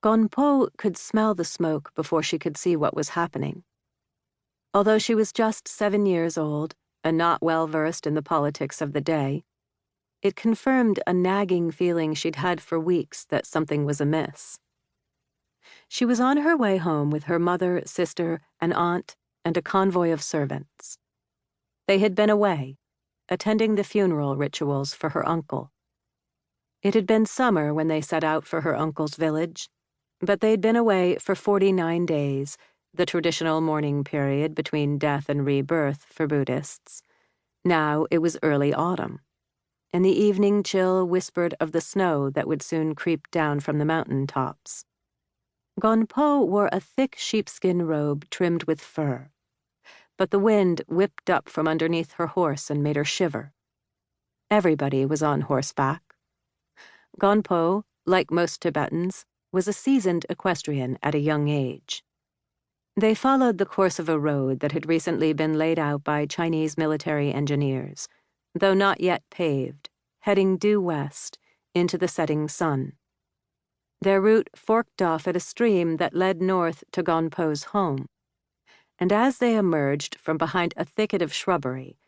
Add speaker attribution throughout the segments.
Speaker 1: Gonpo could smell the smoke before she could see what was happening. Although she was just 7 years old and not well versed in the politics of the day, it confirmed a nagging feeling she'd had for weeks that something was amiss. She was on her way home with her mother, sister, an aunt, and a convoy of servants. They had been away, attending the funeral rituals for her uncle. It had been summer when they set out for her uncle's village, but they'd been away for 49 days, the traditional mourning period between death and rebirth for Buddhists. Now it was early autumn, and the evening chill whispered of the snow that would soon creep down from the mountain tops. Gonpo wore a thick sheepskin robe trimmed with fur, but the wind whipped up from underneath her horse and made her shiver. Everybody was on horseback. Gonpo, like most Tibetans, was a seasoned equestrian at a young age. They followed the course of a road that had recently been laid out by Chinese military engineers, though not yet paved, heading due west into the setting sun. Their route forked off at a stream that led north to Gonpo's home, and as they emerged from behind a thicket of shrubbery,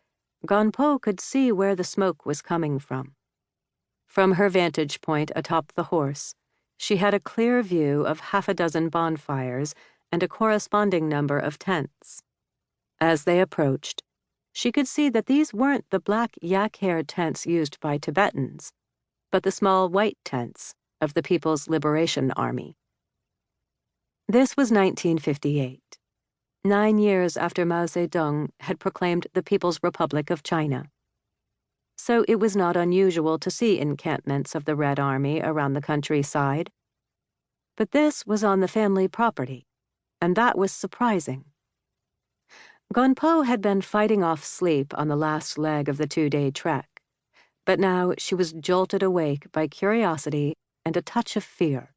Speaker 1: Gonpo could see where the smoke was coming from. From her vantage point atop the horse, she had a clear view of 6 bonfires and a corresponding number of tents. As they approached, she could see that these weren't the black yak-hair tents used by Tibetans, but the small white tents of the People's Liberation Army. This was 1958, 9 years after Mao Zedong had proclaimed the People's Republic of China. So it was not unusual to see encampments of the Red Army around the countryside. But this was on the family property, and that was surprising. Gonpo had been fighting off sleep on the last leg of the 2-day trek, but now she was jolted awake by curiosity and a touch of fear.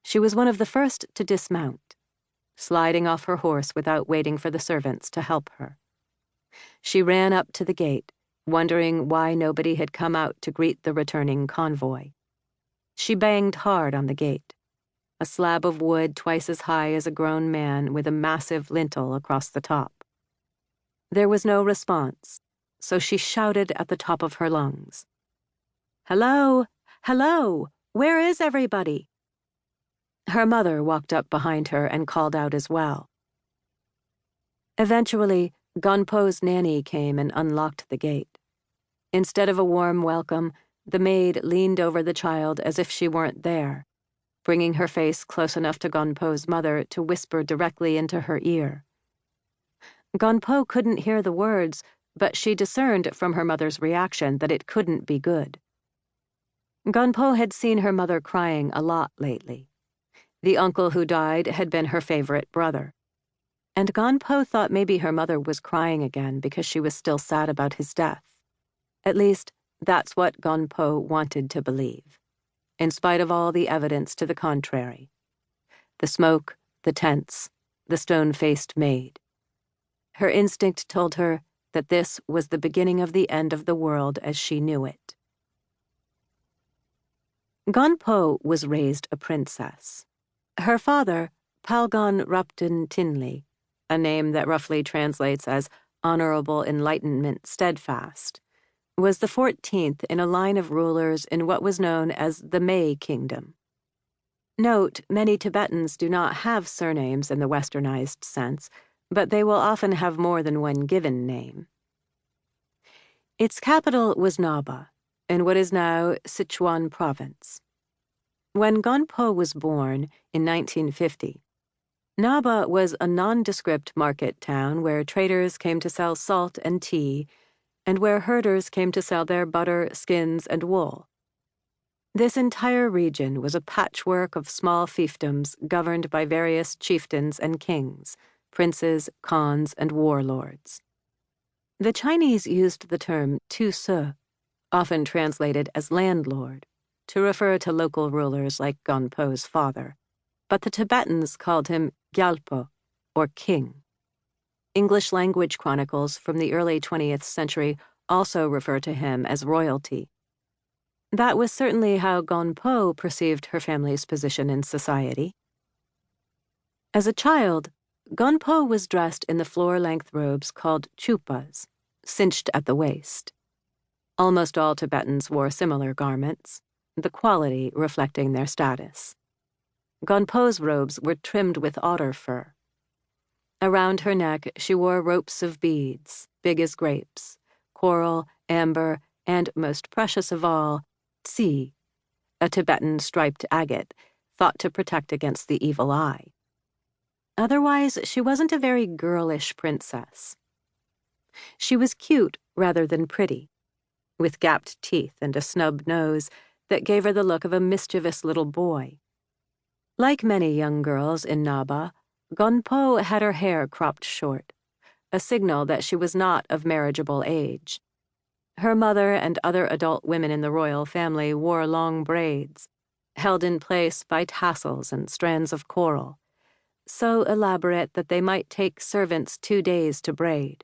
Speaker 1: She was one of the first to dismount, sliding off her horse without waiting for the servants to help her. She ran up to the gate, wondering why nobody had come out to greet the returning convoy. She banged hard on the gate, a slab of wood twice as high as a grown man with a massive lintel across the top. There was no response, so she shouted at the top of her lungs. "Hello! Hello! Where is everybody?" Her mother walked up behind her and called out as well. Eventually, Gonpo's nanny came and unlocked the gate. Instead of a warm welcome, the maid leaned over the child as if she weren't there, bringing her face close enough to Gonpo's mother to whisper directly into her ear. Gonpo couldn't hear the words, but she discerned from her mother's reaction that it couldn't be good. Gonpo had seen her mother crying a lot lately. The uncle who died had been her favorite brother. And Gonpo thought maybe her mother was crying again because she was still sad about his death. At least, that's what Gonpo wanted to believe, in spite of all the evidence to the contrary. The smoke, the tents, the stone-faced maid. Her instinct told her that this was the beginning of the end of the world as she knew it. Gonpo was raised a princess. Her father, Palgon Rupten Tinley, a name that roughly translates as Honorable Enlightenment Steadfast, was the 14th in a line of rulers in what was known as the Mei Kingdom. Note, many Tibetans do not have surnames in the westernized sense, but they will often have more than one given name. Its capital was Ngaba, in what is now Sichuan Province. When Gonpo was born in 1950, Ngaba was a nondescript market town where traders came to sell salt and tea, and where herders came to sell their butter, skins, and wool. This entire region was a patchwork of small fiefdoms governed by various chieftains and kings, princes, khans, and warlords. The Chinese used the term tu se, often translated as landlord, to refer to local rulers like Gonpo's father, but the Tibetans called him gyalpo, or king. English-language chronicles from the early 20th century also refer to him as royalty. That was certainly how Gonpo perceived her family's position in society. As a child, Gonpo was dressed in the floor-length robes called chupas, cinched at the waist. Almost all Tibetans wore similar garments, the quality reflecting their status. Gonpo's robes were trimmed with otter fur. Around her neck, she wore ropes of beads, big as grapes, coral, amber, and, most precious of all, tsi, a Tibetan striped agate, thought to protect against the evil eye. Otherwise, she wasn't a very girlish princess. She was cute rather than pretty, with gapped teeth and a snub nose that gave her the look of a mischievous little boy. Like many young girls in Ngaba, Gonpo had her hair cropped short, a signal that she was not of marriageable age. Her mother and other adult women in the royal family wore long braids, held in place by tassels and strands of coral, so elaborate that they might take servants 2 days to braid.